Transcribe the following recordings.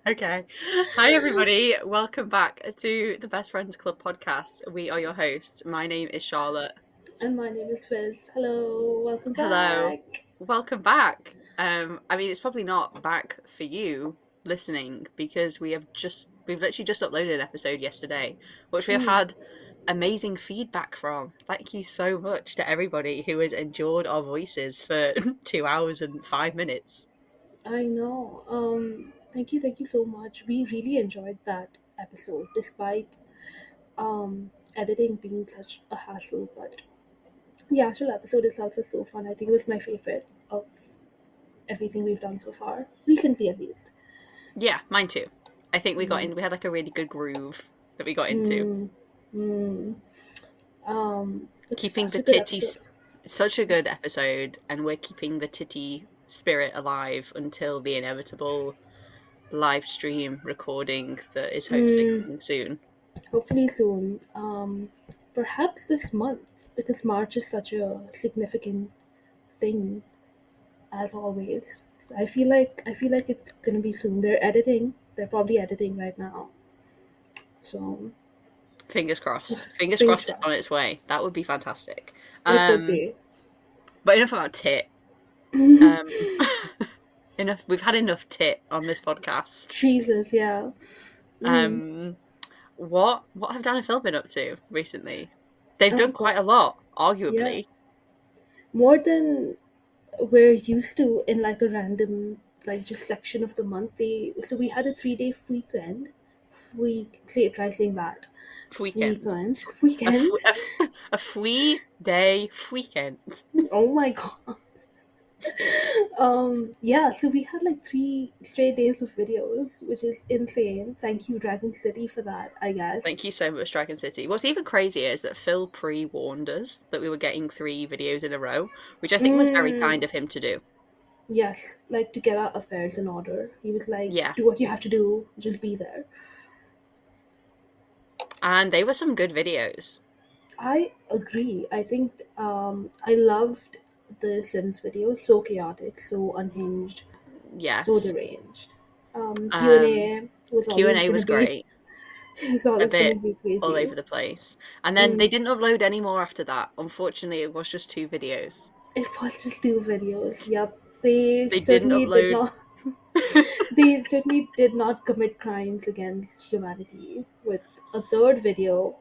Okay. Hi, everybody. Welcome back to the Best Friends Club Podcast. We are your hosts. My name is Charlotte. And my name is Fizz. Hello, welcome Hello. back. Welcome back. It's probably not back for you listening because we've literally just uploaded an episode yesterday, which we have Mm, had amazing feedback from. Thank you so much to everybody who has endured our voices for 2 hours and 5 minutes. I know. Thank you so much. We really enjoyed that episode, despite editing being such a hassle. But the actual episode itself is so fun. I think it was my favorite of everything we've done so far, recently at least. Yeah, mine too. I think Mm, we had like a really good groove that we got into. mm, mm. It's Keeping such the a good titties, episode. such a good episode, and we're keeping the titty spirit alive until the inevitable live stream recording that is hopefully Mm, coming soon. hopefully soon. Perhaps this month, because March is such a significant thing as always. So I feel like it's gonna be soon. They're editing. They're probably editing right now. So Fingers crossed. Fingers fingers crossed it's on crossed. its way. That would be fantastic. It would Um, be. but enough about tit. Um, enough. We've had enough tit on this podcast. Jesus, yeah. Mm, Um, what have Dan and Phil been up to recently? They've oh done god. quite a lot, Yeah. arguably. More than we're used to in like a random like just section of the month. We had a 3 day weekend. Try saying that. Weekend. A, f- Weekend. a, f- a free day weekend. Oh my god. Yeah, so we had like 3 straight days of videos, which is insane. Thank you, Dragon City, for that, I guess. Thank you so much, Dragon City. What's even crazier is that Phil pre-warned us that we were getting 3 videos in a row, which I think was very Mm, kind of him to do. yes, like to get our affairs in order. He was like, Yeah. do what you have to do, just be there. And they were some good videos. I agree. I think I loved the Sims video. So chaotic, so unhinged, so Yes. deranged. Um, Q&A was always Q&A gonna was be great. it's A always gonna bit be all crazy. over the place. And then they Mm, didn't upload any more after that. Unfortunately, it was just 2 videos. it was just 2 videos. Yep. They They didn't certainly did upload. not they certainly did not commit crimes against humanity with a third video,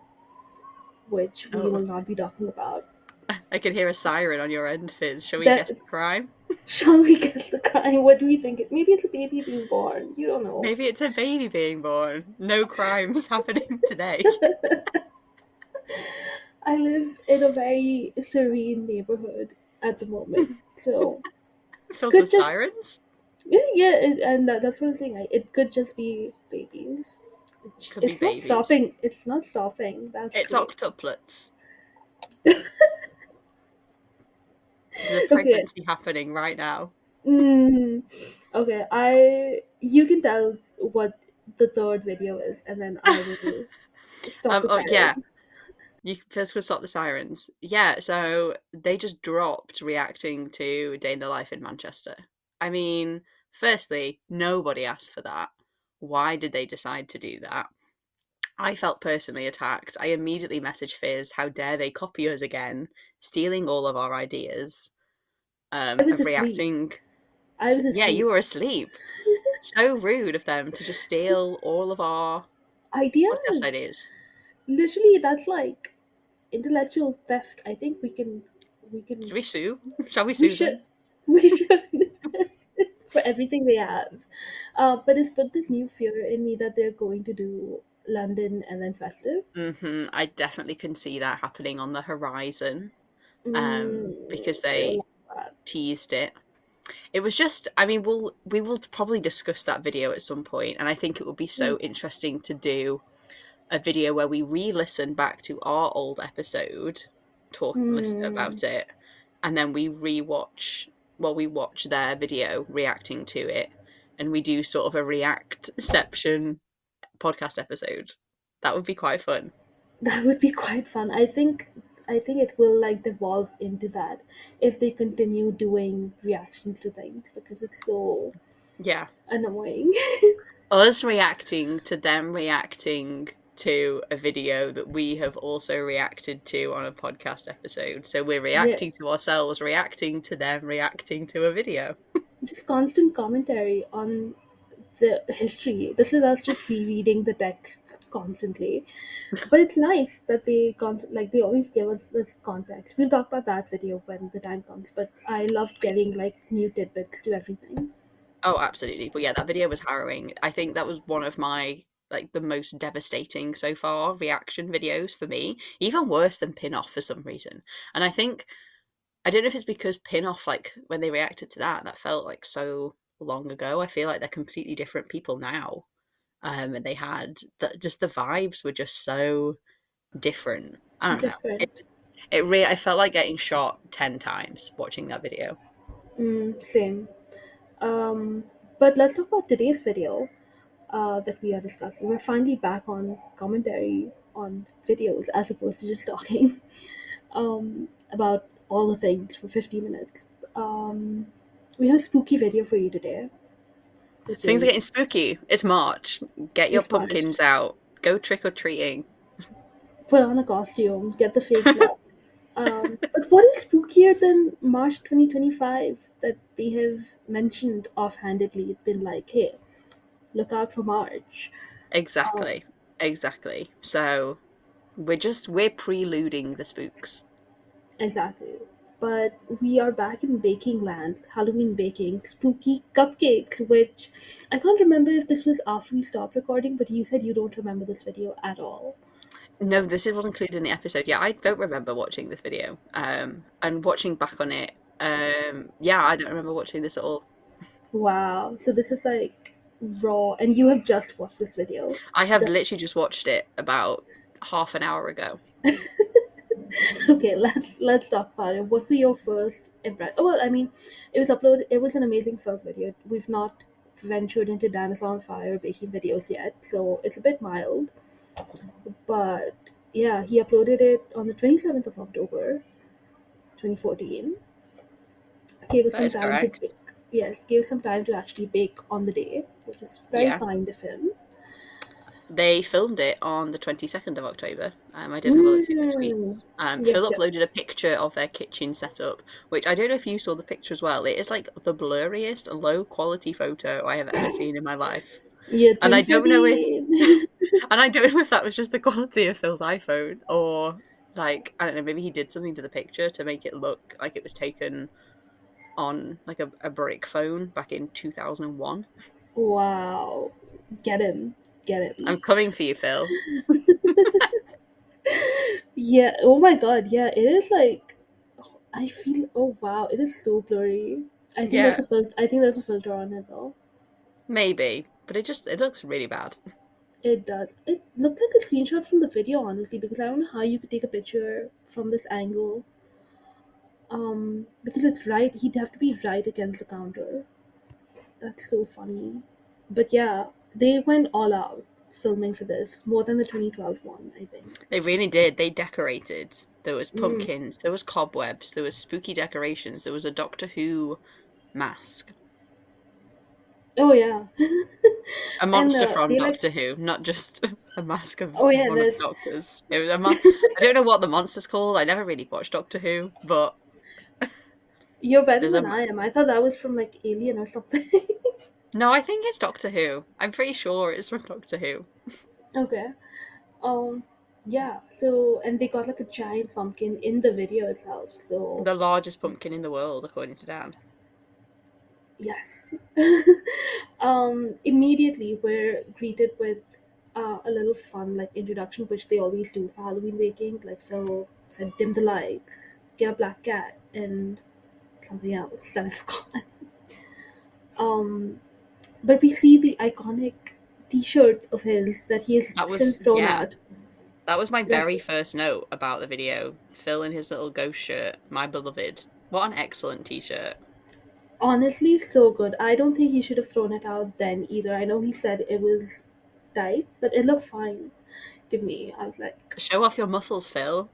which we Oh, will not be talking about. I can hear a siren on your end, Fizz. Shall we That guess the crime? shall we guess the crime? What do we think? Maybe it's a baby being born. You don't know. Maybe it's a baby being born. No crimes happening today. I live in a very serene neighborhood at the moment, so Filled could with just sirens? and that's what I'm saying. It could just be babies. Could be It's not babies. stopping. It's not stopping. That's It's great. octuplets. There's a Okay. pregnancy happening right now. Mm, okay. You can tell what the third video is, and then I will stop the Oh yeah, sirens. you first could stop the sirens. Yeah, so they just dropped reacting to Day in the Life in Manchester. I mean, firstly, nobody asked for that. Why did they decide to do that? I felt personally attacked. I immediately messaged Fizz, how dare they copy us again, stealing all of our ideas, I was of asleep. reacting I to. was Yeah, you asleep. were asleep. So rude of them to just steal all of our podcast Ideas. ideas. Literally, that's like intellectual theft. I think we Should can we sue? Shall we we sue should them? we should for everything they have. But it's put this new fear in me that they're going to do London and then festive. I definitely can see that happening on the horizon. Because I don't they like that. teased it. It was just, I mean, we will probably discuss that video at some point, and I think it would be Mm, so interesting to do a video where we re-listen back to our old episode, listen mm. about it, and then we watch their video reacting to it, and we do sort of a reactception podcast episode. That would be quite fun. That would be quite fun. I think it will like devolve into that if they continue doing reactions to things because it's so Yeah. annoying. us reacting to them reacting to a video that we have also reacted to on a podcast episode. So we're Yeah, reacting to ourselves, reacting to them, reacting to a video. just constant commentary on the history. This is us just rereading the text constantly. But it's nice that they always give us this context. We'll talk about that video when the time comes. But I love getting like new tidbits to everything. Oh, absolutely. But yeah, that video was harrowing. I think that was one of my like the most devastating so far reaction videos for me. Even worse than Pin Off for some reason. And I don't know if it's because Pin Off, like when they reacted to that felt like so long ago. I feel like they're completely different people now. And they had just the vibes were just so different. I don't know. Different. I felt like getting shot 10 times watching that video. Same. Um, but let's talk about today's video that we are discussing. We're finally back on commentary on videos as opposed to just talking about all the things for 50 minutes. Um, we have a spooky video for you today, which Things are getting is spooky. It's March. Get your it's March. pumpkins out. Go trick or treating. Put on a costume, get the fake blood. But what is spookier than March 2025 that they have mentioned offhandedly? It's been like, hey, look out for March. Um, Exactly. Exactly. So we're preluding the spooks. exactly. But we are back in baking land, Halloween baking, spooky cupcakes, which I can't remember if this was after we stopped recording, but you said you don't remember this video at all. No, this wasn't included in the episode. Yeah, I don't remember watching this video. And watching back on it, yeah, I don't remember watching this at all. Wow. So this is like raw, and you have just watched this video. I have Just literally just watched it about half an hour ago. okay, let's talk about it. What were your first impression? Well, I mean, it was uploaded. It was an amazing first video. We've not ventured into dinosaur on fire baking videos yet, so it's a bit mild. But yeah, he uploaded it on the 27th of October, 2014. Gave us That some is time to correct. bake. Yes, gave us some time to actually bake on the day, which is very Yeah. kind of him. They filmed it on the 22nd of October. I didn't have a look through the Mm. tweets. Yes, Phil yes, uploaded a yes. picture of their kitchen setup, which I don't know if you saw the picture as well. It is like the blurriest, low quality photo I have ever seen in my life. Yeah, And I don't know if 2014. and I don't know if that was just the quality of Phil's iPhone or like I don't know, maybe he did something to the picture to make it look like it was taken on like a brick phone back in 2001. Wow. Get him. Get him. I'm coming for you, Phil. Yeah, oh my god, yeah, it is like I feel oh wow, it is so blurry. Yeah, I think there's a filter on it though. maybe, but it looks really bad. It does. It looked like a screenshot from the video, honestly, because I don't know how you could take a picture from this angle. Because it's right, he'd have to be right against the counter. That's so funny. But yeah, they went all out filming for this, more than the 2012 one, I think. They really did. They decorated. There was Mm. pumpkins, there was cobwebs, there was spooky decorations, there was a Doctor Who mask. Oh yeah. A And monster from they like Doctor Who, not just a mask of oh yeah, one of the there's doctors. It was I don't know what the monster's called. I never really watched Doctor Who, but you're better there's a than I am. I thought that was from like Alien or something. no. I think it's Doctor Who. I'm pretty sure it's from Doctor Who. Okay. Um yeah, so and they got like a giant pumpkin in the video itself. So The largest pumpkin in the world, according to Dan. yes. Immediately we're greeted with a little fun like introduction which they always do for Halloween baking. Like Phil said dim the lights, get a black cat and something else that I forgot. Um but we see the iconic t-shirt of his that he has That since was thrown yeah. out. That was my Yes. very first note about the video. Phil in his little ghost shirt, my beloved. What an excellent t-shirt. Honestly, so good. I don't think he should have thrown it out then either. I know he said it was tight, but it looked fine to me. I was like, Show off your muscles, Phil.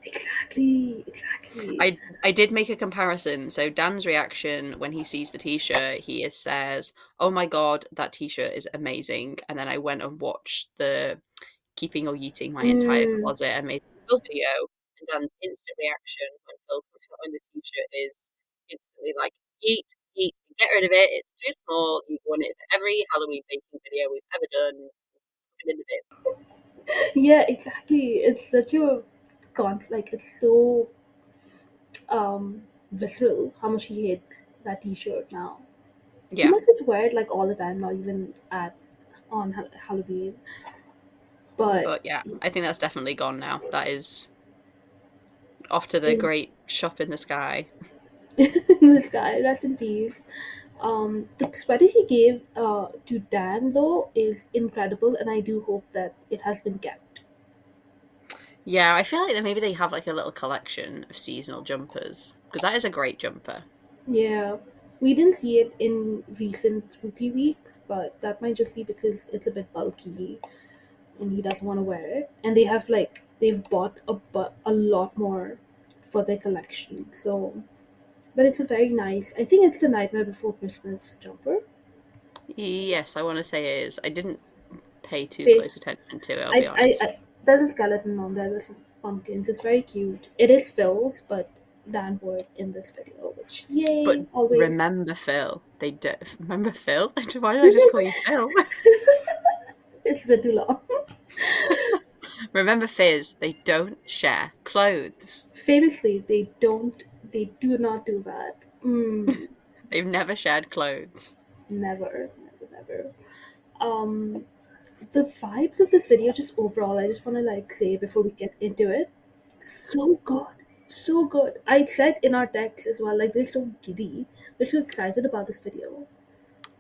exactly. Exactly. I did make a comparison. So Dan's reaction when he sees the t-shirt, says, "Oh my god, that t-shirt is amazing." And then I went and watched the Keeping or Yeeting My Entire Mm. Closet and made a full video. And Dan's instant reaction when Phil looks on the t-shirt is instantly like, "Yeet, yeet, get rid of it. It's too small. You've won it for every Halloween baking video we've ever done. Put it in the bin." Yeah, exactly. It's such a like it's so visceral how much he hates that T-shirt now. He Yeah, must just wear it like all the time, not even at on Halloween. But but yeah, I think that's definitely gone now. That is off to the in, great shop in the sky. this guy, rest in peace. The sweater he gave to Dan though is incredible, and I do hope that it has been kept. Yeah, I feel like that maybe they have like a little collection of seasonal jumpers because that is a great jumper. Yeah, we didn't see it in recent spooky weeks, but that might just be because it's a bit bulky and he doesn't want to wear it. And they have like they've bought a lot more for their collection. So, but it's a very nice. I think it's the Nightmare Before Christmas jumper. Yes, I want to say it is. I didn't pay too They, close attention to it, I'll be honest. there's a skeleton on there. There's some pumpkins. It's very cute. It is Phil's, but Dan wore it in this video, which But yay, always. remember Phil. They do remember Phil? Why did I just call you Phil? It's been too long. Remember Fizz. They don't share clothes. Famously, they do not do that. They've never shared clothes. Never, never, never. Um, the vibes of this video, just overall, I just want to like say before we get into it, so good, so good. I said in our text as well, like they're so giddy, they're so excited about this video.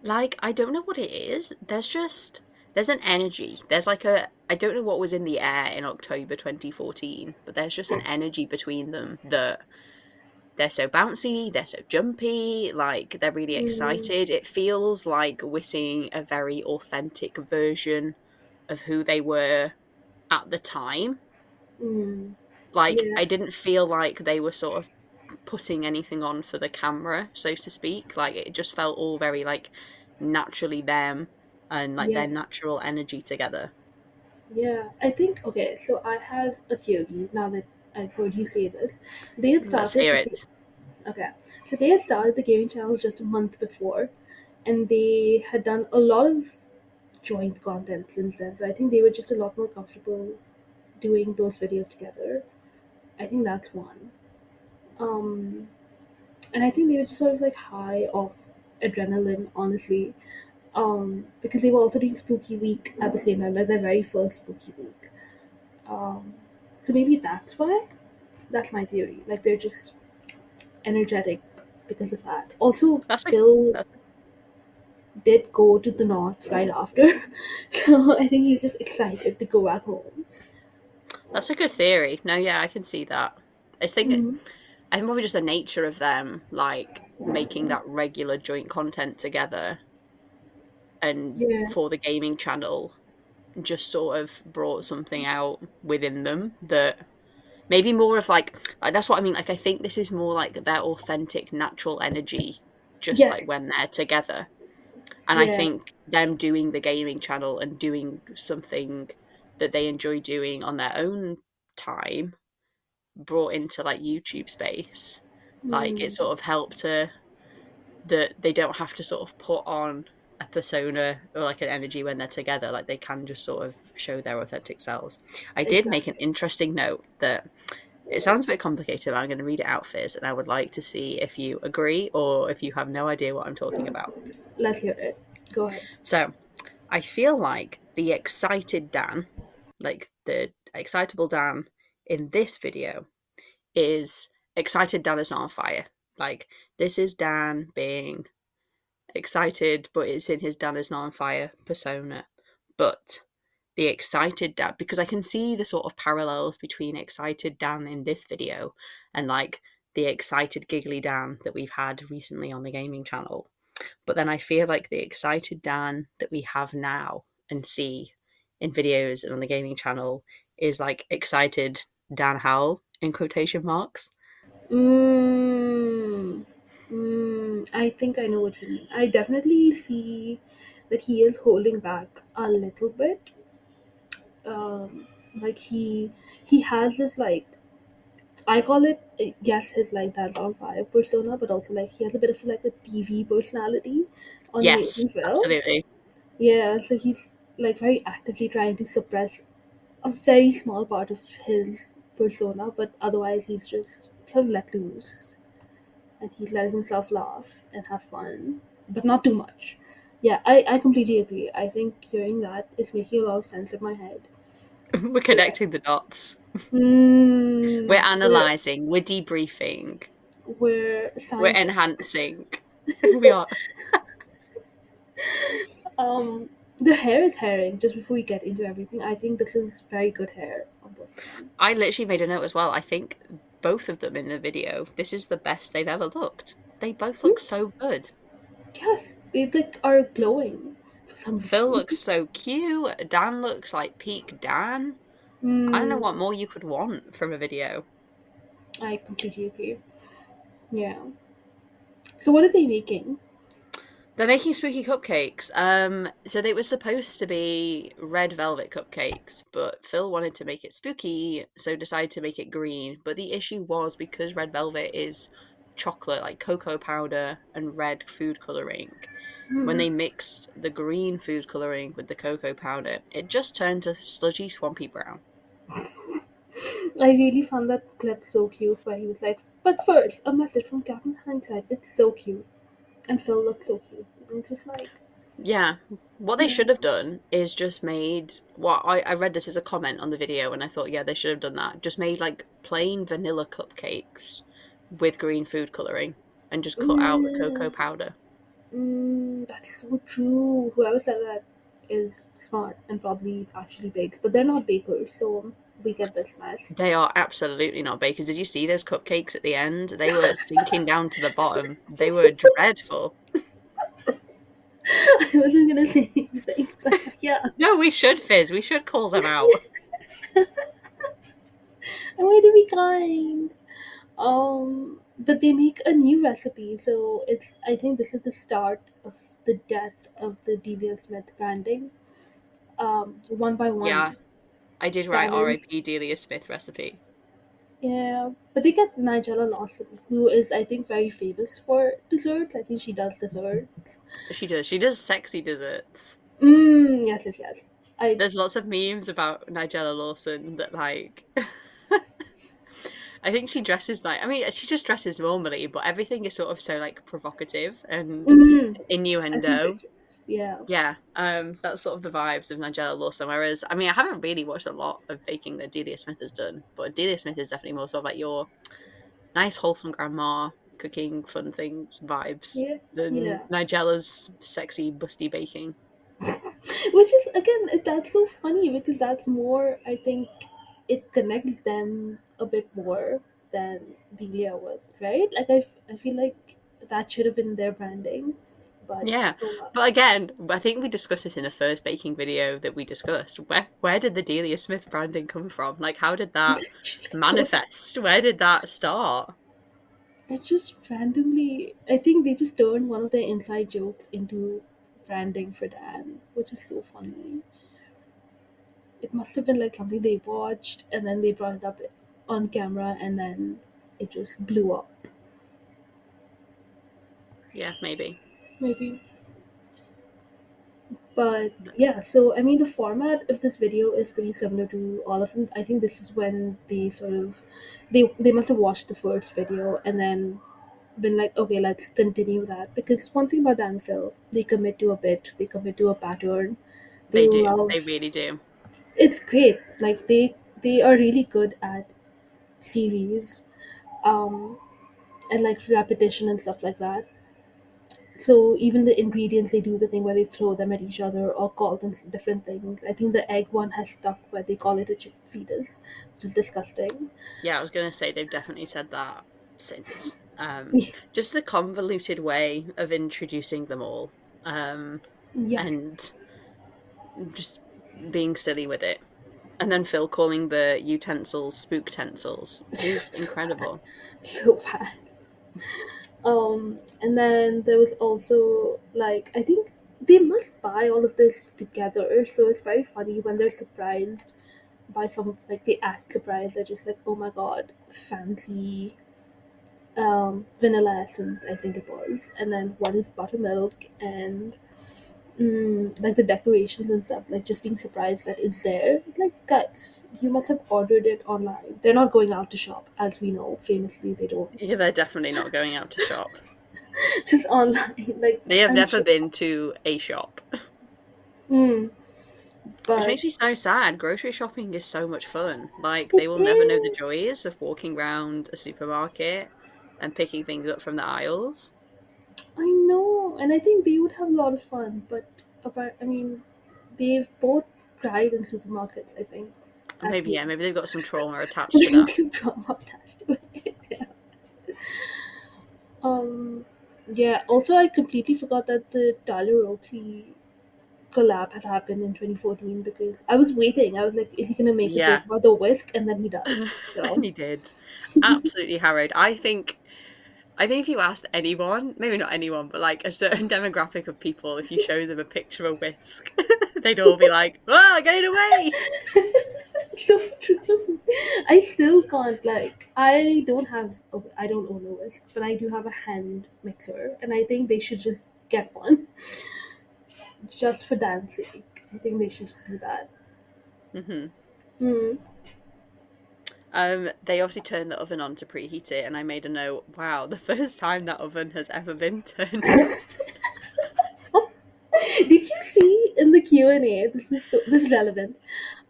Like, I don't know what it is. There's an energy. There's like a I don't know what was in the air in October 2014, but there's just an energy between them that they're so bouncy, they're so jumpy, like they're really Mm, excited. It feels like we're seeing a very authentic version of who they were at the time. mm, Like, yeah, I didn't feel like they were sort of putting anything on for the camera, so to speak. Like, it just felt all very like naturally them and like yeah, their natural energy together. yeah. I think okay. So I have a theory now that I've heard you say this. They had Let's started hear the it. okay. So they had started the gaming channel just a month before, and they had done a lot of joint content since then. So I think they were just a lot more comfortable doing those videos together. I think that's one. Um, and I think they were just sort of like high off adrenaline, honestly. Because they were also doing Spooky Week at the same time, like their very first Spooky Week. Um, so maybe that's why. That's my theory. Like they're just energetic because of that. Also, That's a Phil that's did go to the north right after, so I think he was just excited to go back home. that's a good theory. No, yeah, I can see that. I think Mm-hmm. I think probably just the nature of them, like making that regular joint content together and Yeah. for the gaming channel just sort of brought something out within them that maybe more of like that's what I mean. Like I think this is more like their authentic natural energy, just like Yes. when they're together. And I Yeah. think them doing the gaming channel and doing something that they enjoy doing on their own time brought into like YouTube space. Like it Mm. sort of helped to that they don't have to sort of put on a persona or like an energy when they're together. Like they can just sort of show their authentic selves. I did make an Exactly. interesting note that it sounds a bit complicated, but I'm going to read it out, Fizz, and I would like to see if you agree or if you have no idea what I'm talking about. Let's hear it. Go ahead. So I feel like the excited Dan, like the excitable Dan in this video, is excited Dan is not on fire. Like this is Dan being excited, but it's in his Dan is not on fire persona. But the excited Dan, because I can see the sort of parallels between excited Dan in this video and like the excited giggly Dan that we've had recently on the gaming channel. But then I feel like the excited Dan that we have now and see in videos and on the gaming channel is like excited Dan Howell in quotation marks. Mm, I think I know what you mean. I definitely see that he is holding back a little bit. Like he has this like I call it yes his like dance on fire persona, but also like he has a bit of like a TV personality on Yes, Amazing Phil. absolutely. Yeah, so he's like very actively trying to suppress a very small part of his persona, but otherwise he's just sort of let loose and he's letting himself laugh and have fun, but not too much. Yeah, I completely agree. I think hearing that is making a lot of sense in my head. We're Yeah. connecting the dots. We're Mm, we're, analysing, we're debriefing, we're we're scientists. enhancing. We are. Um, the hair is herring. Just before we get into everything, I think this is very good hair on both of them. I literally made a note as well. I think both of them in the video, this is the best they've ever looked. They both look Hmm? so good. Yes, they like are glowing for some Phil reason. looks so cute. Dan looks like peak Dan. I don't know Mm, what more you could want from a video. I completely agree. Yeah. So what are they making? They're making spooky cupcakes. So they were supposed to be red velvet cupcakes, but Phil wanted to make it spooky, so decided to make it green. But the issue was because red velvet is chocolate, like cocoa powder and red food coloring. When Hmm. they mixed the green food coloring with the cocoa powder, it just turned to sludgy, swampy brown. I really found that clip so cute where he was like, "But first, a message from Captain Hindsight. It's so cute." And Phil looked so cute. And just like, Yeah. What they yeah. should have done is just made what I read this as a comment on the video and I thought, yeah, they should have done that. Just made like plain vanilla cupcakes with green food colouring and just cut out the cocoa Mm, powder. that's so true. Whoever said that is smart and probably actually bakes, but they're not bakers, so we get this mess. They are absolutely not bakers. Did you see those cupcakes at the end? They were sinking down to the bottom. They were dreadful. I wasn't gonna say anything, but yeah, No, we should, Fizz. We should call them out. I want to be kind. But they make a new recipe, so it's. I think this is the start of the death of the Delia Smith branding. One by Yeah, one, I did write Dan is. R.I.P. Delia Smith recipe. Yeah, but they get Nigella Lawson, who is I think very famous for desserts. I think she does desserts. She does. She does sexy desserts. Yes, yes, yes. I There's lots of memes about Nigella Lawson that like I think she dresses like I mean she just dresses normally, but everything is sort of so like provocative and I've seen innuendo. pictures. Yeah. Yeah, that's sort of the vibes of Nigella Lawson. Whereas I mean I haven't really watched a lot of baking that Delia Smith has done, but Delia Smith is definitely more sort of like your nice wholesome grandma cooking fun things vibes Yeah. than Yeah. Nigella's sexy busty baking. Which is again, that's so funny because that's more. I think it connects them a bit more than Delia with, right? Like I feel like that should have been their branding, but Yeah, oh well. but again, I think we discussed this in the first baking video that we discussed. Where did the Delia Smith branding come from? Like, how did that manifest? Where did that start? It just randomly. I think they just turned one of their inside jokes into branding for Dan, which is so funny. It must have been like something they watched and then they brought it up on camera and then it just blew up. Yeah, maybe. Maybe. But yeah, so I mean, the format of this video is pretty similar to all of them. I think this is when they sort of they must have watched the first video and then been like, okay, let's continue that. Because one thing about Dan Phil, they commit to a bit, they commit to a pattern. They They do. They love. really do. It's great. Like they are really good at series, um, and like repetition and stuff like that. So even the ingredients, they do the thing where they throw them at each other or call them different things. I think the egg one has stuck where they call it a chicken fetus, which is disgusting. Yeah, I was gonna say they've definitely said that since. Just the convoluted way of introducing them all, Yes. and just being silly with it. And then Phil calling the utensils spook tensils. He was So bad. incredible. So bad. And then there was also like I think they must buy all of this together, so it's very funny when they're surprised by some like they act surprised. They're just like, oh my god, fancy vanilla essence, I think it was, and then what is buttermilk and like the decorations and stuff, like just being surprised that it's there. Like, guys, you must have ordered it online. They're not going out to shop, as we know, famously, they don't. Yeah, they're definitely not going out to shop. Just online, like, They have I'm never sure. been to a shop. Mm, Which but makes me so sad. Grocery shopping is so much fun. Like, it they will never know the is. joys of walking around a supermarket and picking things up from the aisles. I know, and I think they would have a lot of fun, but I mean, they've both cried in supermarkets, I think, at Maybe, the yeah, end. maybe they've got some trauma attached to that. There's some drama attached to it. Yeah. Um, yeah. Also, I completely forgot that the Tyler Oakley collab had happened in 2014 because I was waiting. I was like, is he gonna make a Yeah. joke about the whisk? And then he does. And So he did. Absolutely harrowed. I think if you asked anyone, maybe not anyone, but like a certain demographic of people, if you show them a picture of a whisk, they'd all be like, "Ah, get it away!" so true. I still can't like. I don't own a whisk, but I do have a hand mixer, and I think they should just get one just for damn sake. I think they should just do that. Hmm. Hmm. They obviously turned the oven on to preheat it, and I made a note. Wow, the first time that oven has ever been turned on. Did you see in the Q&A? This is relevant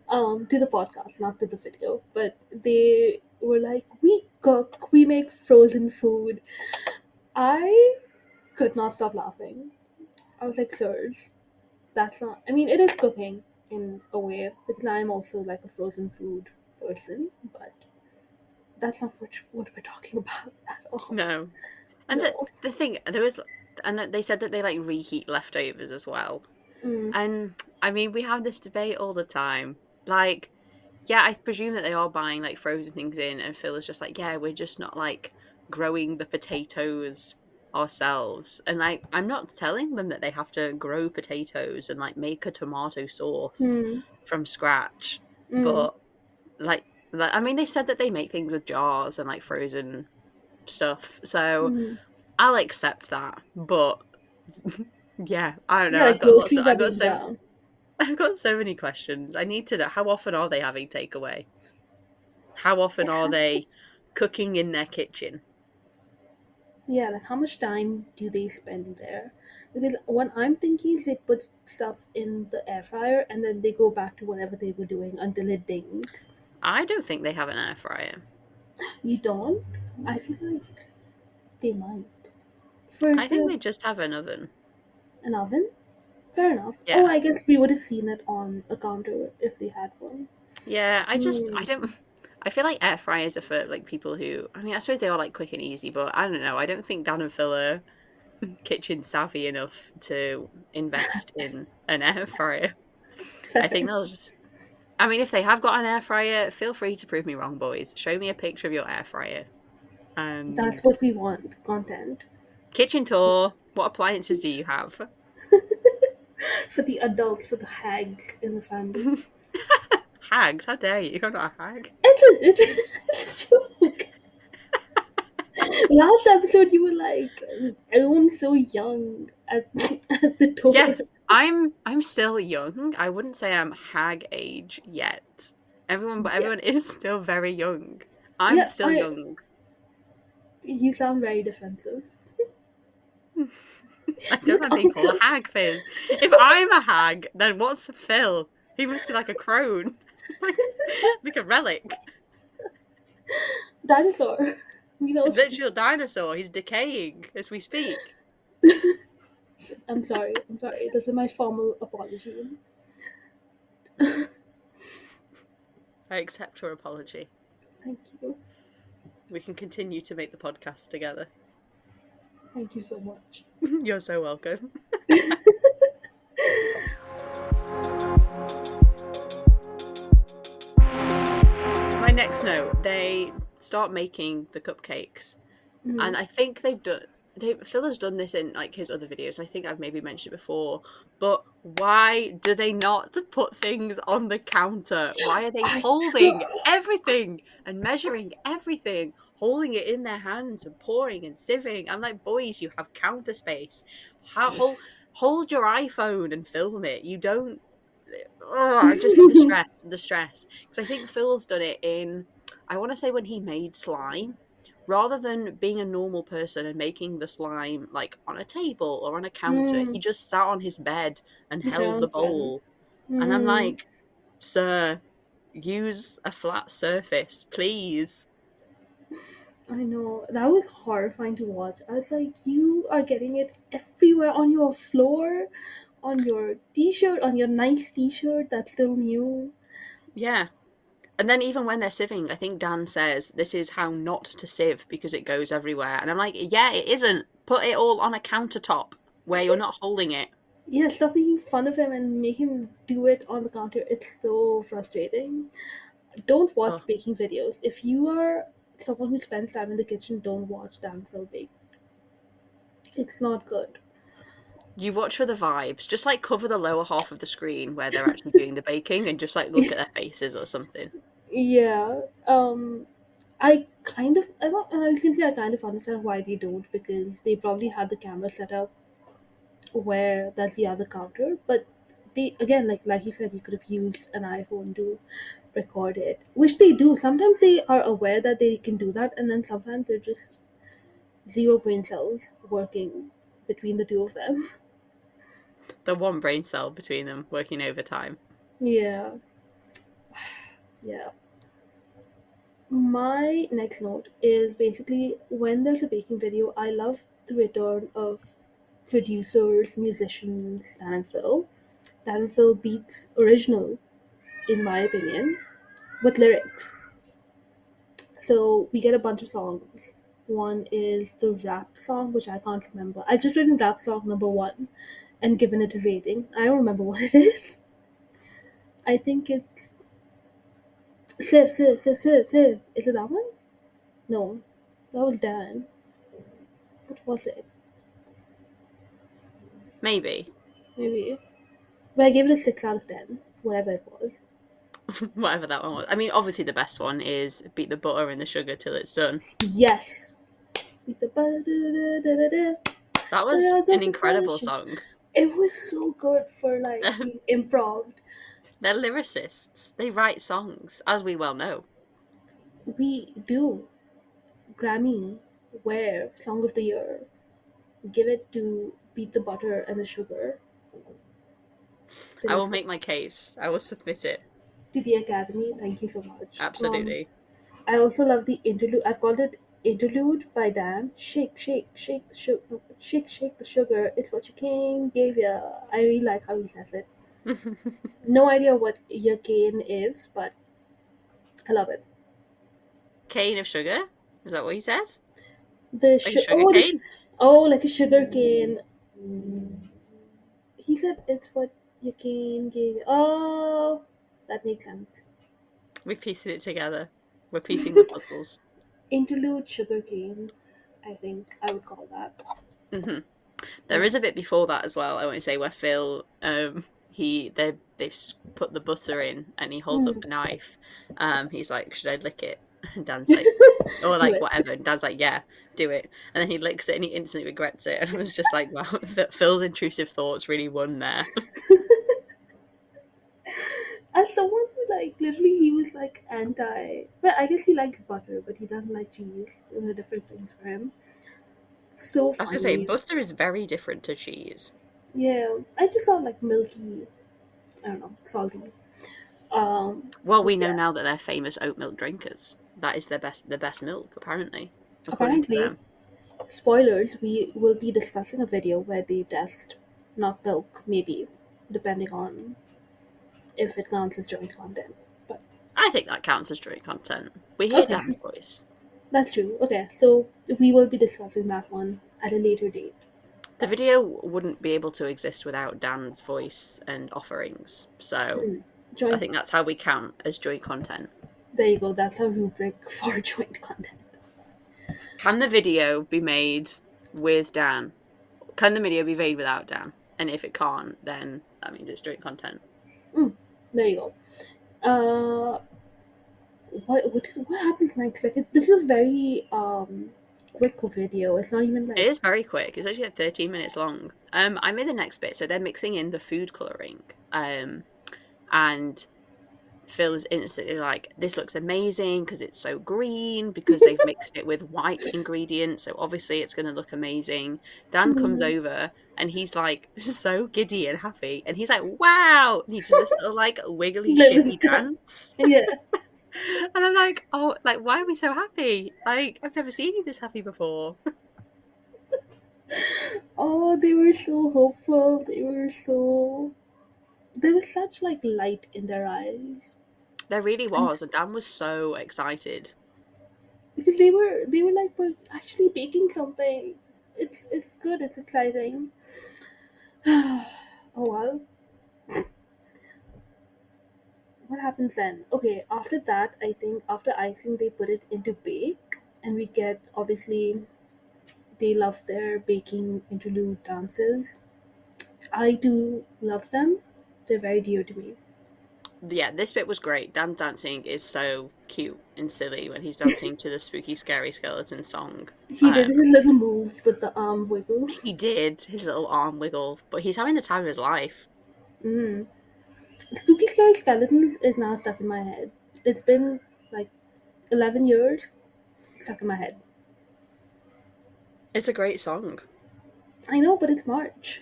to the podcast, not to the video. But they were like, "We cook, we make frozen food." I could not stop laughing. I was like, "Sirs, that's not. I mean, it is cooking in a way because I'm also like a frozen food person, but that's not what we're talking about at all. No, and the No." the thing there was, and they said that they like reheat leftovers as well. Mm, And I mean, we have this debate all the time. Like, yeah, I presume that they are buying like frozen things in, and Phil is just like, yeah, we're just not like growing the potatoes ourselves. And like, I'm not telling them that they have to grow potatoes and like make a tomato sauce mm, from scratch, mm, but like, I mean, they said that they make things with jars and like frozen stuff, so mm. I'll accept that. But yeah, I don't know. Yeah, like groceries are I've got being so down. I've got so many questions. I need to know how often are they having takeaway? How often It are has to. they cooking in their kitchen? Yeah, like how much time do they spend there? Because what I'm thinking is they put stuff in the air fryer and then they go back to whatever they were doing until it dings. I don't think they have an air fryer. You don't? I feel like they might. For I think the they just have an oven. an oven? Fair enough. Oh, Yeah. I guess we would have seen it on a counter if they had one. Yeah, I Hmm. don't I feel like air fryers are for like people who, I mean, I suppose they are like quick and easy, but I don't know. I don't think Dan and Phil are kitchen savvy enough to invest in an air fryer. I think Fair. they'll just, I mean, if they have got an air fryer, feel free to prove me wrong, boys. Show me a picture of your air fryer. That's And what we want. Content. kitchen tour. What appliances do you have? For the adults, for the hags in the family. Hags? How dare you? You're not a hag. It's a joke. Last episode, you were like, everyone's so young at the door. Yes, I'm still young. I wouldn't say I'm hag age yet. But Yeah, everyone is still very young. I'm yeah. still young. You sound very defensive. I don't But like being called also, a hag, Fizz. If I'm a hag, then what's Phil? He must be like a crone, like like a relic, dinosaur. We a know. literal dinosaur. He's decaying as we speak. I'm sorry. I'm sorry. This is my formal apology. I accept your apology. Thank you. We can continue to make the podcast together. Thank you so much. You're so welcome. next note, they start making the cupcakes, and I think Phil has done this in like his other videos, and I think I've maybe mentioned it before. But why do they not put things on the counter? Why are they I holding everything and measuring everything, holding it in their hands and pouring and sieving? I'm like, boys, you have counter space. Hold your iPhone and film it. You don't. Oh, just the stress. Because I think Phil's done it in. I want to say when he made slime, rather than being a normal person and making the slime like on a table or on a counter, he mm, just sat on his bed and held the around them. bowl. And I'm Mm, like, sir, use a flat surface, please. I know. That was horrifying to watch. I was like, you are getting it everywhere on your floor, on your t shirt, on your nice t shirt that's still new. Yeah. And then even when they're sieving, I think Dan says this is how not to sieve because it goes everywhere. And I'm like, yeah, it isn't. Put it all on a countertop where you're not holding it. Yeah, stop making fun of him and make him do it on the counter. It's so frustrating. Don't watch Oh. baking videos. If you are someone who spends time in the kitchen, don't watch damn Phil bake. It's not good. You watch for the vibes. Just like cover the lower half of the screen where they're actually doing the baking and just like look at their faces or something. Yeah. I can say I kind of understand why they don't, because they probably had the camera set up where that's the other counter, but they, again, like you said, you could have used an iPhone to record it, which they do. Sometimes they are aware that they can do that, and then sometimes they're just zero brain cells working between the two of them. The one brain cell between them working overtime. Yeah. Yeah. My next note is basically when there's a baking video, I love the return of producers, musicians, Dan and Phil. Dan and Phil beats original, in my opinion, with lyrics. So we get a bunch of songs. One is the rap song, which I can't remember. I've just written rap song number one and given it a rating. I don't remember what it is. I think it's Civ. Is it that one? No, that was Dan. What was it? Maybe. Maybe. But I gave it a 6 out of 10, whatever it was. Whatever that one was. I mean, obviously the best one is beat the butter and the sugar till it's done. Yes! Beat the butter, da-da-da-da-da-da. That was There an goes the incredible sunshine. song. It was so good for like being improv. They're lyricists. They write songs, as we well know. We do Grammy, where Song of the Year, give it to Beat the Butter and the Sugar I till will it's make done. my case. I will submit it. To the Academy. Thank you so much. Absolutely. I also love the interlude. I've called it interlude by Dan. Shake the sugar, shake the sugar. It's what your king gave ya. I really like how he says it. No idea what your cane is, but I love it. Cane of sugar? Is that what you said? The Like a sugar cane? oh, like a sugar cane. He said it's what your cane gave you. Oh, that makes sense. We're piecing it together. We're piecing the puzzles. Interlude sugar cane. I think I would call that. Hmm. There Yeah. is a bit before that as well. I want to say where Phil, they've put the butter in, and he holds up Hmm. a knife. He's like, "Should I lick it?" And Dan's like, or Do like it. whatever. And Dan's like, "Yeah, do it." And then he licks it, and he instantly regrets it. And I was just like, "Wow, Phil's intrusive thoughts really won there." As someone who like literally he was like anti, but I guess he likes butter, but he doesn't like cheese. Those are different things for him. So I was gonna say funny. butter is very different to cheese. Yeah, I just got like milky. I don't know, salty. Well, But we know yeah, now that they're famous oat milk drinkers. That is the best milk, apparently, according to apparently, them. spoilers. We will be discussing a video where they test not milk, maybe depending on if it counts as joint content. But I think that counts as drink content. We hear okay, Dan's voice. that's true. Okay, so we will be discussing that one at a later date. The But video wouldn't be able to exist without Dan's voice and offerings, so I joint think that's how we count as joint content. There you go. That's our rubric for joint content. Can the video be made with Dan? Can the video be made without Dan? And if it can't, then that means it's joint content. There you go. Uh, what happens next? Like this is a very quick video. It's not even It like. is very quick. It's actually like 13 minutes long. I'm in the next bit, so they're mixing in the food colouring. And Phil is instantly like, this looks amazing because it's so green, because they've mixed it with white ingredients, so obviously it's going to look amazing. Dan comes Mhm. over and he's like so giddy and happy, and he's like, wow! And he does this little like wiggly Little shimmy done. dance. Yeah. And I'm like, oh, like, why are we so happy? Like, I've never seen you this happy before. Oh, they were so hopeful. They were so. There was such like light in their eyes, There really and was, and Dan was so excited. because they were like, we're actually baking something. It's good. It's exciting. Oh well. What happens then? Okay, after that, I think after icing, they put it into bake, and we get obviously they love their baking interlude dances. I do love them. They're very dear to me. Yeah, this bit was great. Dan dancing is so cute and silly when he's dancing to the spooky, scary skeleton song. He did his little move with the arm wiggle. He did his little arm wiggle, but he's having the time of his life. Mm. Spooky Scary Skeletons is now stuck in my head. It's been like 11 years stuck in my head. It's a great song. I know, but it's March.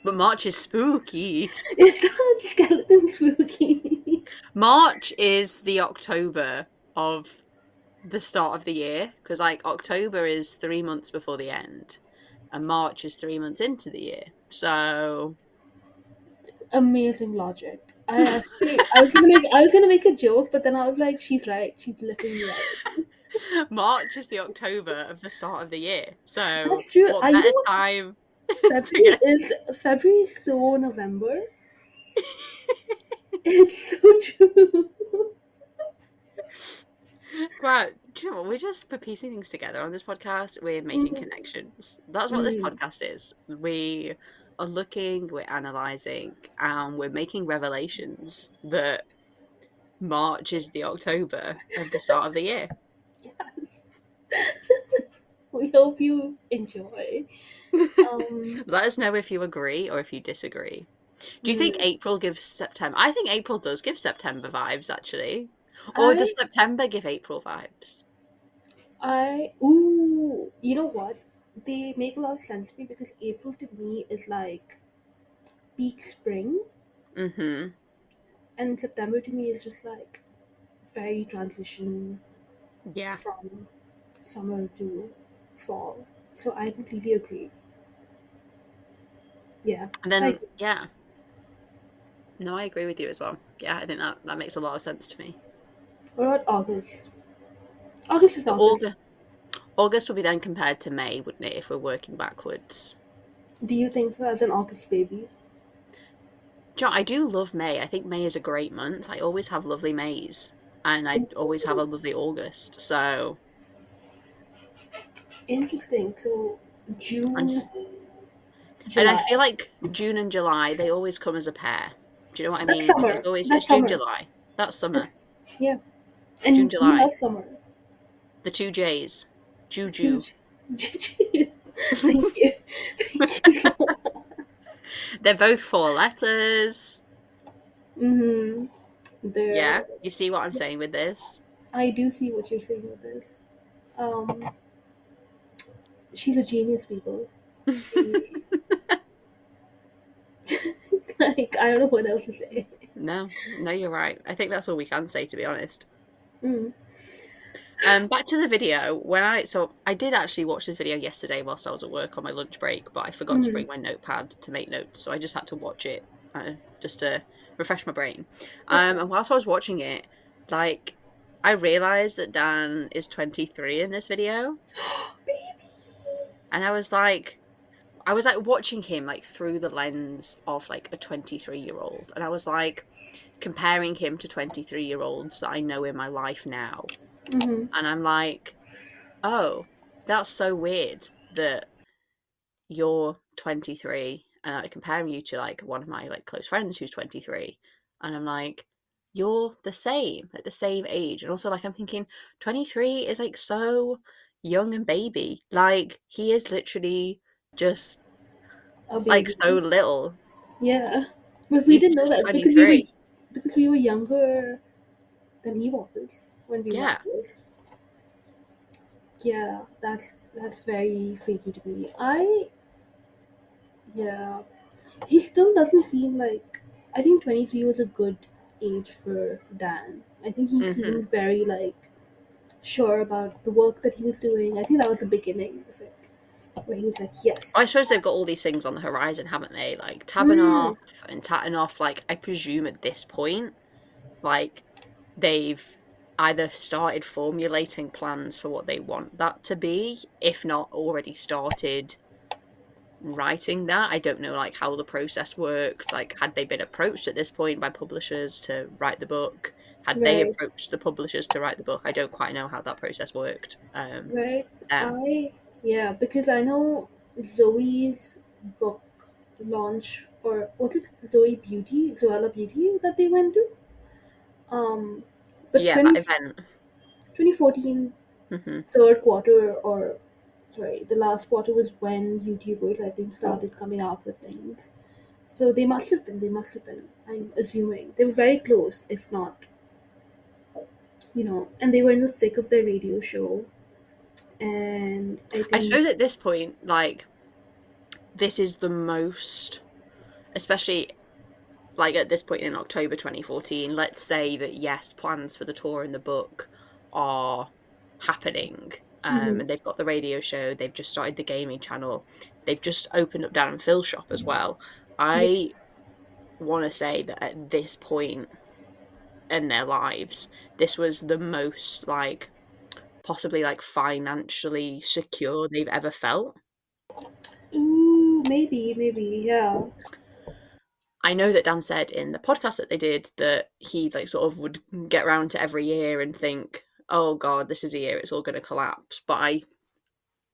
But March is spooky. It's not skeleton spooky. March is the October of the start of the year, because like October is 3 months before the end, and March is 3 months into the year. So Amazing logic. I was gonna make a joke, but then I was like, she's right. She's literally right. March is the October of the start of the year. So That's true. what I you better know time to February get is February is so November. It's so true. Right, do you know what? We're piecing things together on this podcast. We're making connections. That's what this Mm. podcast is. We are looking, we're analysing, and we're making revelations that March is the October of the start of the year. Yes. We hope you enjoy. Um. Let us know if you agree or if you disagree. Do you think mm, April gives September? I think April does give September vibes, actually. Or does I September give April vibes? ooh, you know what? They make a lot of sense to me because April to me is like peak spring, Mm-hmm. and September to me is just like very transition Yeah. from summer to fall. So I completely agree. Yeah, And I then, agree. yeah. No, I agree with you as well. Yeah, I think that makes a lot of sense to me. What about August? August is So August. August would be then compared to May, wouldn't it, if we're working backwards? Do you think so as an August baby? Do you know, I do love May. I think May is a great month. I always have lovely Mays. And I always have a lovely August. So, Interesting. So and June, And I July. feel like June and July, they always come as a pair. Do you know what I That's mean? Like, summer. it's That's June, summer. July. That's summer. That's, yeah. June, And we love July. summer. The two J's. Juju. Huge. Thank you. Thank you so much. They're both 4 letters. Mm-hmm. Yeah, There, you see what I'm saying with this? I do see what you're saying with this. Um, she's a genius, people. She, like, I don't know what else to say. No, you're right. I think that's all we can say, to be honest. Mm. Back to the video. So I did actually watch this video yesterday whilst I was at work on my lunch break, but I forgot to Mm. bring my notepad to make notes, so I just had to watch it just to refresh my brain. That's fine. And whilst I was watching it, like I realized that Dan is 23 in this video, Baby. and I was like watching him like through the lens of like a 23-year-old, and I was like, comparing him to 23-year-olds that I know in my life now. Mm-hmm. And I'm like, oh, that's so weird that you're 23 and I'm comparing you to like one of my like close friends who's 23. And I'm like, you're the same, at the same age. And also like I'm thinking 23 is like so young and baby. Like he is literally just A like baby. so little. Yeah, but we He's didn't know just that twenty-three. because we were younger than he was when we Yeah. met this. Yeah, that's very freaky to me. Yeah, he still doesn't seem like. I think 23 was a good age for Dan. I think he Hmm. seemed very like sure about the work that he was doing. I think that was the beginning of it, where he was like, I yes. suppose they've got all these things on the horizon, haven't they? Like Mm, Tabanoff and Tatanoff. Like I presume at this point, like they've either started formulating plans for what they want that to be, if not already started writing that. I don't know like how the process worked. Like had they been approached at this point by publishers to write the book? Had they right, approached the publishers to write the book? I don't quite know how that process worked. right. For them. Yeah, because I know Zoe's book launch, or was it Zoella Beauty that they went to? Um, but Yeah, that event. 2014 Hmm. third quarter, or sorry, the last quarter was when YouTubers I think started coming out with things. So they must have been. I'm assuming they were very close, if not, and they were in the thick of their radio show. And I I think, suppose at this point, like this is the most, especially like at this point in October 2014, let's say that yes, plans for the tour and the book are happening. mhm, And they've got the radio show, they've just started the gaming channel, they've just opened up Dan and Phil's shop as well. I yes, want to say that at this point in their lives, this was the most like possibly like financially secure they've ever felt. ooh, maybe, yeah, I know that Dan said in the podcast that they did that he like sort of would get around to every year and think, "Oh God, this is a year it's all going to collapse."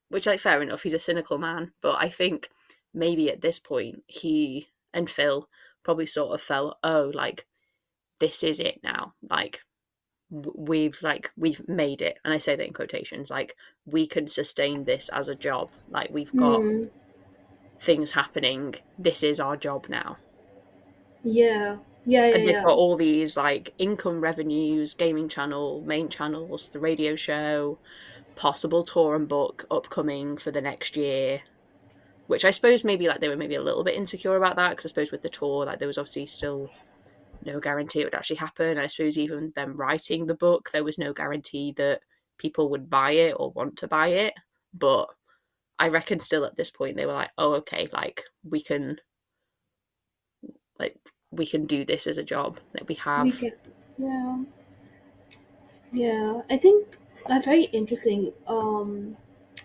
Which like fair enough, he's a cynical man, but I think maybe at this point he and Phil probably sort of felt, "Oh, like this is it now. We've made it," and I say that in quotations. Like we can sustain this as a job. Like we've got hmm, things happening. This is our job now. yeah, yeah, And they've yeah, got all these like income revenues, gaming channel, main channels, the radio show, possible tour and book upcoming for the next year. Which I suppose maybe like they were maybe a little bit insecure about that because I suppose with the tour like there was obviously still no guarantee it would actually happen. I suppose even them writing the book there was no guarantee that people would buy it or want to buy it. But I reckon still at this point they were like, oh okay, like we can do this as a job. Like we we have. can, yeah, yeah. I think that's very interesting.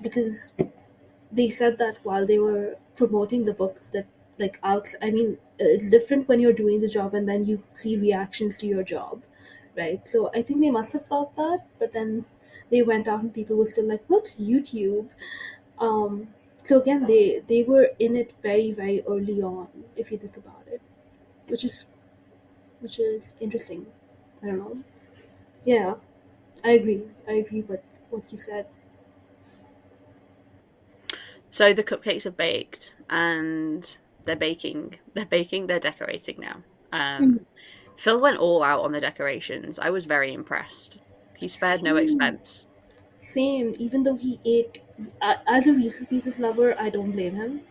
Because they said that while they were promoting the book, that like out I mean, it's different when you're doing the job and then you see reactions to your job, right? So I think they must have thought that, but then they went out and people were still like, what's YouTube? um so again, they were in it very, very early on, if you think about it, which is interesting. I don't know. Yeah, I agree with what you said. So the cupcakes are baked and they're decorating now. Mm. Phil went all out on the decorations. I was very impressed. He spared no Same. expense. Same, even though he ate, as a Reese's Pieces lover, I don't blame him.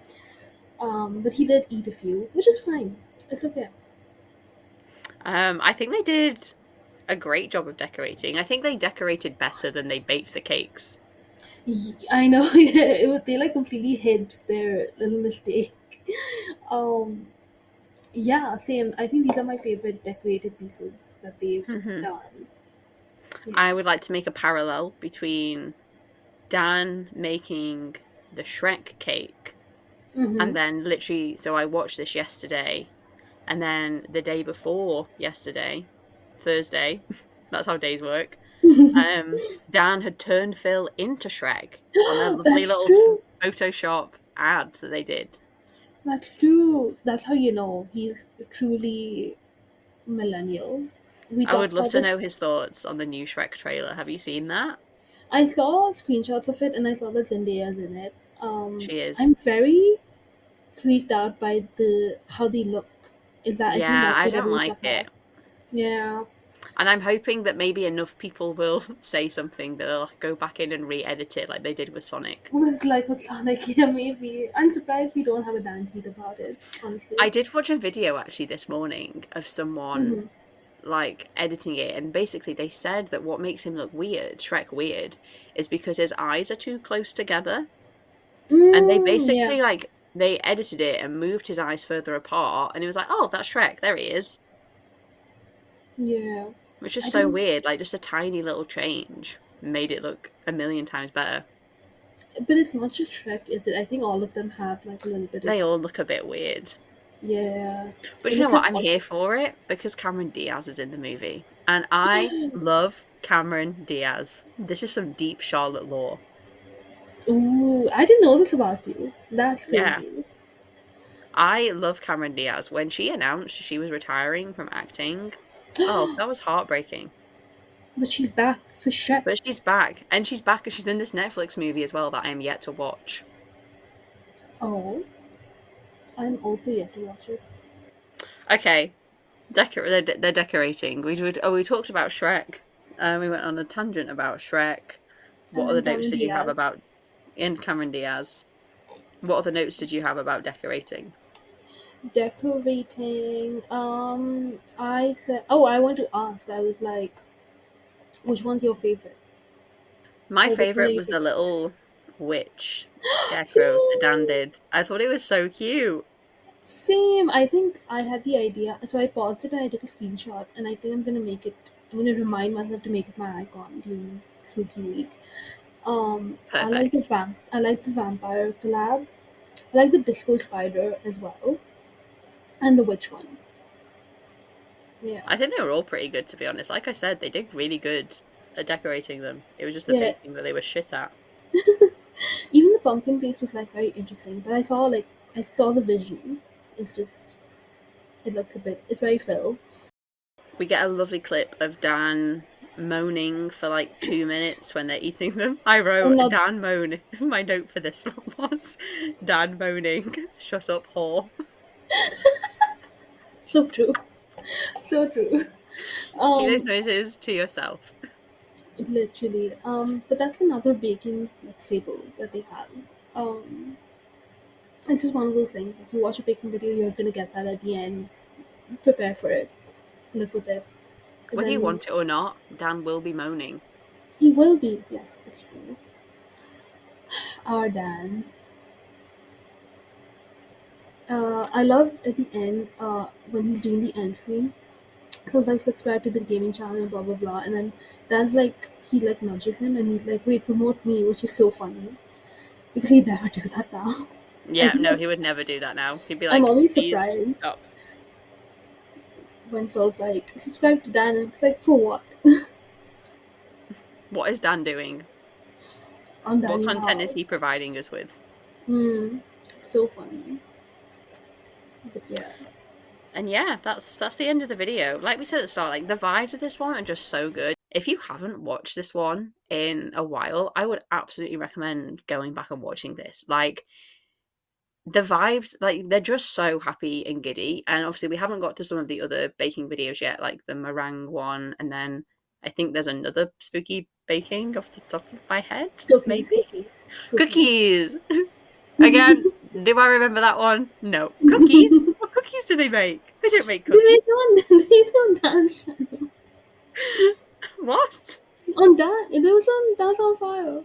But he did eat a few, which is fine. It's okay. I think they did a great job of decorating. I think they decorated better than they baked the cakes. I know, yeah, they like completely hid their little mistake. Um, yeah, same. I think these are my favorite decorated pieces that they've Hmm. done. Yeah. I would like to make a parallel between Dan making the Shrek cake Mm-hmm. and then literally, so I watched this yesterday. And then the day before yesterday, Thursday, that's how days work, Dan had turned Phil into Shrek on their lovely That's little true. Photoshop ad that they did. That's true. That's how you know he's truly millennial. We I would talked love about to this. know his thoughts on the new Shrek trailer. Have you seen that? I saw screenshots of it and I saw that Zendaya's in it. She is. I'm very freaked out by the how they look. Is that I think Yeah, that's I what don't everyone's like talking about. it. Yeah, And I'm hoping that maybe enough people will say something that they'll go back in and re-edit it like they did with Sonic. it was like with Sonic. Yeah, maybe. I'm surprised we don't have a Dan tweet about it. I Honestly. did watch a video actually this morning of someone Mm-hmm. like editing it, and basically they said that what makes him look weird, Shrek weird, is because his eyes are too close together. And they Yeah, basically like they edited it and moved his eyes further apart, and it was like, oh, that's Shrek, there he is. yeah. Which is I so think, weird, like just a tiny little change made it look a million times better. but it's not just Shrek, is it? I think all of them have like a little bit They of all look a bit weird. yeah. But It you know looks what? like I'm here for it because Cameron Diaz is in the movie. And I love Cameron Diaz. This is some deep Charlotte lore. ooh, I didn't know this about you. That's Yeah. crazy. I love Cameron Diaz. When she announced she was retiring from acting, oh, that was heartbreaking. But she's back for Shrek. But she's back. And she's back and she's in this Netflix movie as well that I am yet to watch. Oh, I'm also yet to watch it. Okay. They're decorating. We talked about Shrek. We went on a tangent about Shrek. And What then other notes Cameron did you have Diaz. about in Cameron Diaz? What other notes did you have about decorating? Decorating. I said, oh, I want to ask. I was like, which one's your favorite? My Or which one are favourite your was the favorites? little witch scarecrow that Dan Same. did. I thought it was so cute. Same. I think I had the idea, so I paused it and I took a screenshot, and I think I'm gonna make it. I'm gonna remind myself to make it my icon during Spooky Week. Perfect. I like the vampire collab. I like the disco spider as well, and the witch one. Yeah, I think they were all pretty good, to be honest. Like I said, they did really good at decorating them. It was just the yeah. baking that they were shit at. Even the pumpkin face was like very interesting, but I saw the vision. It's just it looks a bit. It's very Phil. We get a lovely clip of Dan moaning for like 2 minutes when they're eating them. I And wrote that's Dan moan. My note for this was Dan moaning, shut up, whore. so true, so true. Keep those Um, noises to yourself. literally. But that's another baking like staple that they have. Um, it's just one of those things. Like you watch a baking video, you're gonna get that at the end. Prepare for it, live with it, and Whether you then want it or not, Dan will be moaning. he will be. Yes, it's true. Our Dan. I love at the end when he's doing the end screen. Because like subscribe to the gaming channel and blah blah blah, and then Dan's like he like nudges him and he's like, wait, promote me, which is so funny because he'd never do that now. I Yeah, think no, he would never do that now. He'd be I'm like, always please surprised stop. when Phil's like, subscribe to Dan, and it's like, for what? What is Dan doing? On What Danny content is Howell. he providing us with? Hmm. So funny. But yeah. And yeah, that's the end of the video. Like we said at the start, like the vibes of this one are just so good. If you haven't watched this one in a while, I would absolutely recommend going back and watching this. Like the vibes, like they're just so happy and giddy. And obviously we haven't got to some of the other baking videos yet, like the meringue one, and then I think there's another spooky baking off the top of my head, Cookies, maybe. cookies, cookies. Cookies. Again, do I remember that one? No. Cookies? What cookies do they make? They don't make They made cookies. it on they made it on Dan's channel. What? On Dan, it was on Dan's on Fire.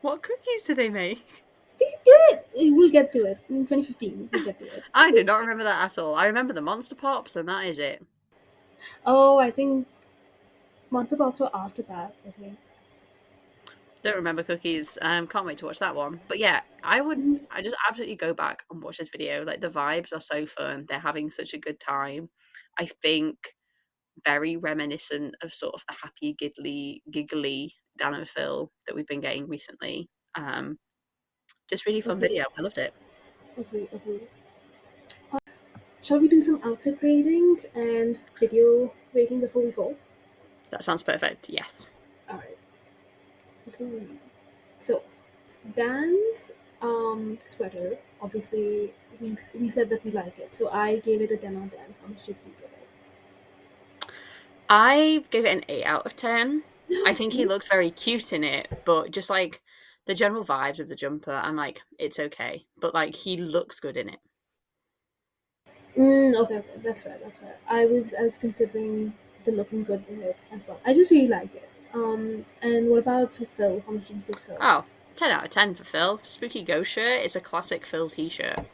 What cookies do they make? They did. We'll get to it in 2015. We'll get to it. I do not remember that at all. I remember the Monster Pops, and that is it. Oh, I think Monster Pops were after that. I think. Don't remember cookies. Can't wait to watch that one. But yeah, Mhm. I just absolutely go back and watch this video. Like the vibes are so fun. They're having such a good time. I think very reminiscent of sort of the happy, giggly Dan and Phil that we've been getting recently. Just really fun Agree, video. I loved it. agree. Shall we do some outfit ratings and video rating before we go? That sounds perfect. Yes. All right. So Dan's sweater. Obviously, we said that we like it, so I gave it a 10 on 10. How much did you give I gave it an 8 out of 10. I it? think he looks very cute in it, but just like the general vibes of the jumper, I'm like, it's okay. But like he looks good in it. Okay, that's fair. That's fair. I was considering the looking good in it as well. I just really like it. And what about for Phil? How much did you give Phil? Oh, 10 out of 10 for Phil. Spooky Ghost shirt is a classic Phil t-shirt.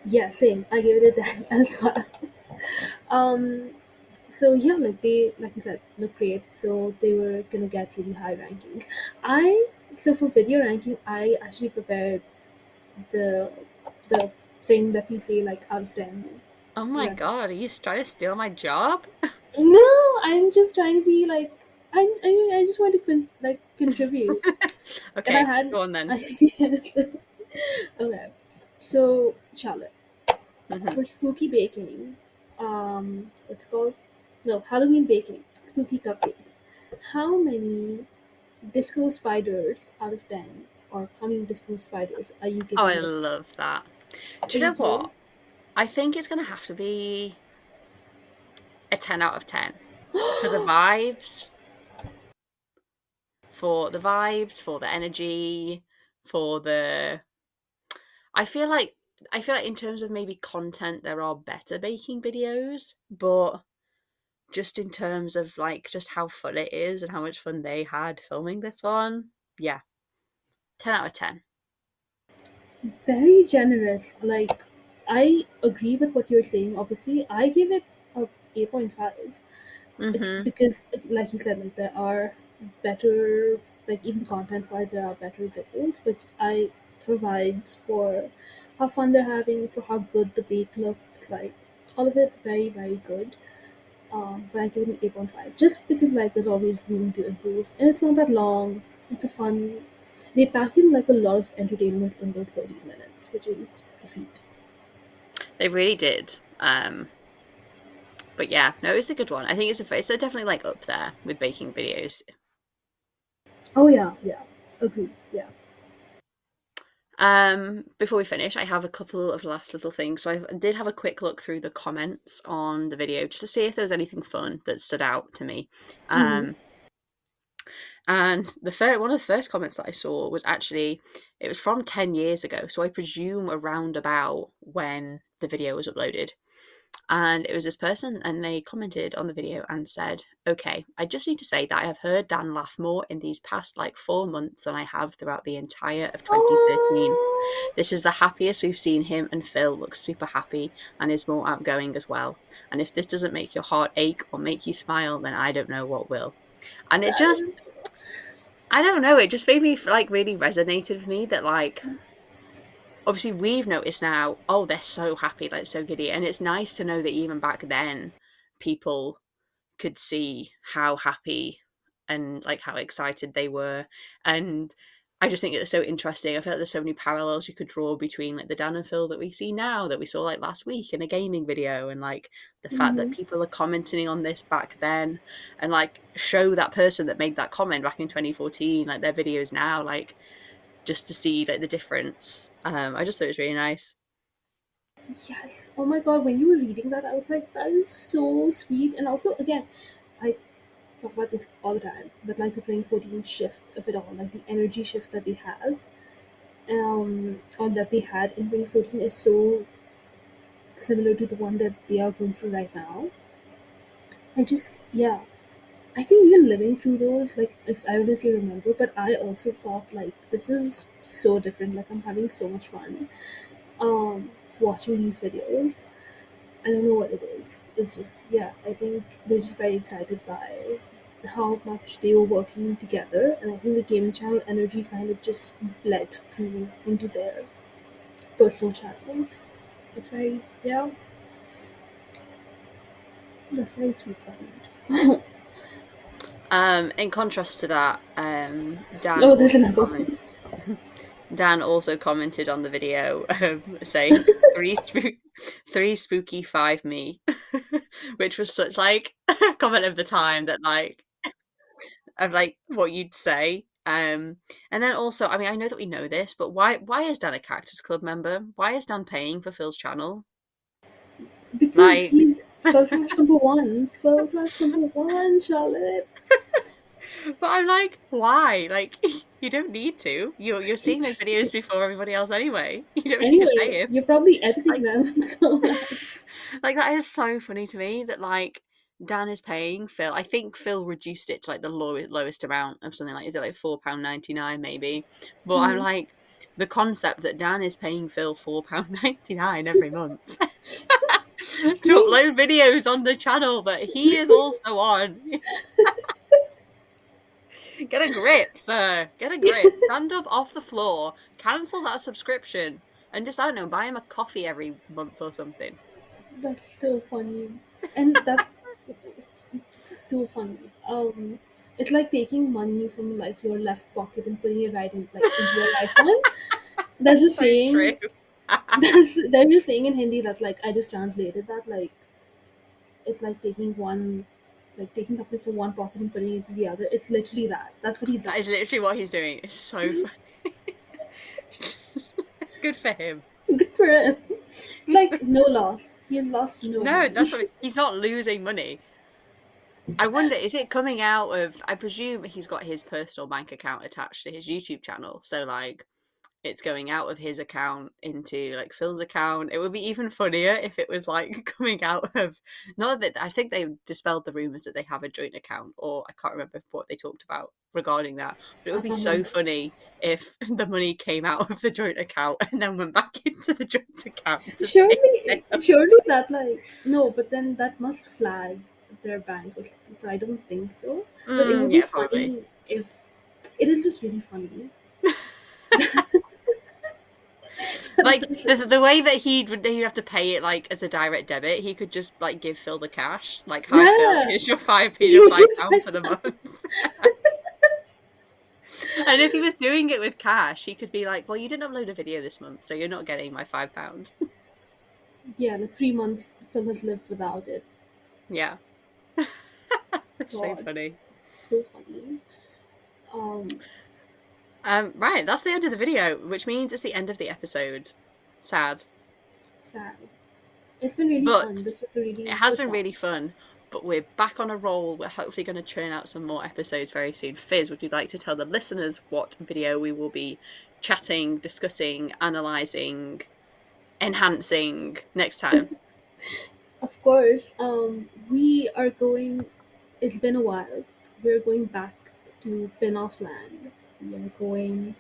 Yeah, same. I gave it a 10 as well. Um, so yeah, like you said, look great. So they were gonna get really high rankings. I so for video ranking, I actually prepared the the thing that we say like out of 10. Oh my Remember? god, are you trying to steal my job? No, I'm just trying to be like I just want to contribute. If I Okay, had, go on then. okay. So Charlotte, Hmm. for spooky baking, what's it called? No, Halloween baking, spooky cupcakes. How many disco spiders out of 10, or how many disco spiders are you Oh, giving I it? love that. Do you know Thank you. what? I think it's going to have to be a 10 out of 10 for the vibes, for the energy, for the I feel like in terms of maybe content there are better baking videos, but just in terms of like just how fun it is and how much fun they had filming this one, yeah, 10 out of 10. Very generous. Like, I agree with what you're saying. Obviously, I give it a 8.5. Mhm. Because, like you said, like there are better, like even content wise, there are better videos. But I for vibes, for how fun they're having, for how good the bake looks, like all of it, very good. But I give it an 8.5 just because like there's always room to improve, and it's not that long. It's a fun. They pack in like a lot of entertainment in those 30 minutes, which is a feat. They really did. But yeah, no, it's a good one. I think it's definitely like up there with baking videos. Oh yeah, yeah, agree, yeah. Before we finish, I have a couple of last little things. So I did have a quick look through the comments on the video just to see if there was anything fun that stood out to me. Mm-hmm. Um, and one of the first comments that I saw was actually it was from 10 years ago, so I presume around about when the video was uploaded. And it was this person, and they commented on the video and said, "Okay, I just need to say that I have heard Dan laugh more in these past like 4 months than I have throughout the entire of 2013. Oh, This is the happiest we've seen him, and Phil looks super happy and is more outgoing as well. And if this doesn't make your heart ache or make you smile, then I don't know what will." And it that just, is. I don't know, it just made me like really resonated with me that like obviously we've noticed now, oh, they're so happy, like so giddy. And it's nice to know that even back then, people could see how happy and like how excited they were. And I just think it's so interesting. I feel like there's so many parallels you could draw between like the Dan and Phil that we see now, that we saw like last week in a gaming video, and like the fact that Mm-hmm. people are commenting on this back then, and like show that person that made that comment back in 2014, like their videos now, like just to see like the difference. I just thought it was really nice. Yes. Oh my god, when you were reading that, I was like, that is so sweet. And also, again, I talk about this all the time, but like the 2014 shift of it all, like the energy shift that they have, or that they had in 2014 is so similar to the one that they are going through right now. I just, yeah. I think even living through those, like, if I don't know if you remember, but I also thought, like, this is so different. Like, I'm having so much fun watching these videos. I don't know what it is. It's just, yeah, I think they're just very excited by. how much they were working together, and I think the gaming channel energy kind of just bled through into their personal channels. It's very, yeah, that's very sweet comment. In contrast to that, Oh, there's another one. Dan also commented on the video, saying three spooky, five me, which was such like a comment of the time that like of like what you'd say. And then also, I mean, I know that we know this, but why is Dan a Cactus Club member? Why is Dan paying for Phil's channel? Because Like, he's Phil Trash number one. Phil Trash number one, Charlotte. but I'm like, why? Like, you don't need to. You're seeing those videos before everybody else anyway. You don't need to Anyway, pay him. you're probably editing Like, them, so like that is so funny to me that like Dan is paying Phil. I think Phil reduced it to like the lowest amount of something like, is it like £4.99 maybe? But I'm mm, like, the concept that Dan is paying Phil £4.99 every month it's to doing. upload videos on the channel that he is also on. Get a grip, sir. Get a grip. Stand up off the floor. Cancel that subscription. And just, I don't know, buy him a coffee every month or something. That's so funny, and that's it's so funny. It's like taking money from like your left pocket and putting it right in like into your right one. There's a So true. saying. There's a saying in Hindi that's like I just translated that like it's like taking one, like taking something from one pocket and putting it into the other. It's literally that. That's what he's done. That is literally what he's doing. It's so funny. Good for him. Good for him. It's like no loss. He has lost no No, money. that's what he's not losing money. I wonder, is it coming out of? I presume he's got his personal bank account attached to his YouTube channel, so like it's going out of his account into like Phil's account. It would be even funnier if it was like coming out of, not that I think they dispelled the rumors that they have a joint account, or I can't remember what they talked about regarding that. But it I would be can't so remember. funny if the money came out of the joint account and then went back into the joint account to pay Surely that like no, but then that must flag their bank or something. So I don't think so. But it would be Yeah, probably. funny if it is just really funny. Like the way that he'd have to pay it like as a direct debit, he could just like give Phil the cash. Like, hi Phil, Yeah, here's your you £5 give for the my month. And if he was doing it with cash, he could be like, well, you didn't upload a video this month, so you're not getting my £5. yeah, like 3 months Phil has lived without it. Yeah. That's so God, funny. so funny. Um, Right, that's the end of the video, which means it's the end of the episode. Sad. sad. It's been really But fun. This was a it really has good been one. really fun. But we're back on a roll. We're hopefully going to churn out some more episodes very soon. Fizz, would you like to tell the listeners what video we will be chatting, discussing, analysing, enhancing next time? Of course, we are going. It's been a while. We're going back to Pin-Off Land. We are going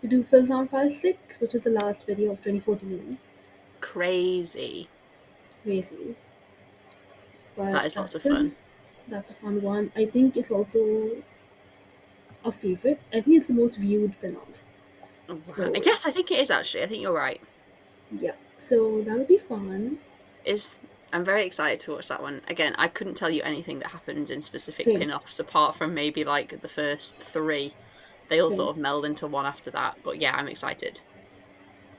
to do Phil Sound 5-6, which is the last video of 2014. Crazy. Crazy. But That is lots that's of good. fun. That's a fun one. I think it's also a favorite. I think it's the most viewed Pin-Off. So, Yes, I think it is actually. I think you're right. yeah. So that'll be fun. Is I'm very excited to watch that one. Again, I couldn't tell you anything that happens in specific Same. pin-offs apart from maybe like the first three. They all Same. sort of meld into one after that. But yeah, I'm excited.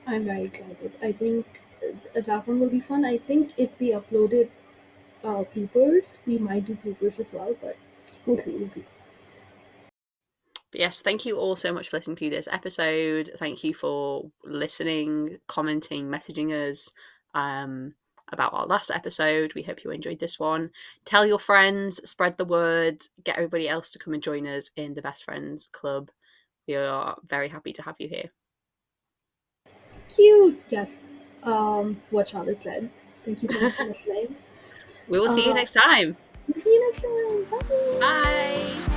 I'm very excited. I think that one will be fun. I think if they uploaded bloopers, we might do bloopers as well, but we'll see. We'll see. But yes, thank you all so much for listening to this episode. Thank you for listening, commenting, messaging us about our last episode. We hope you enjoyed this one. Tell your friends, spread the word, get everybody else to come and join us in the Best Friends Club. We are very happy to have you here. Cute. Yes. What Charlotte said. Thank you so much for listening. We will see you next time. See you next time. Bye. Bye.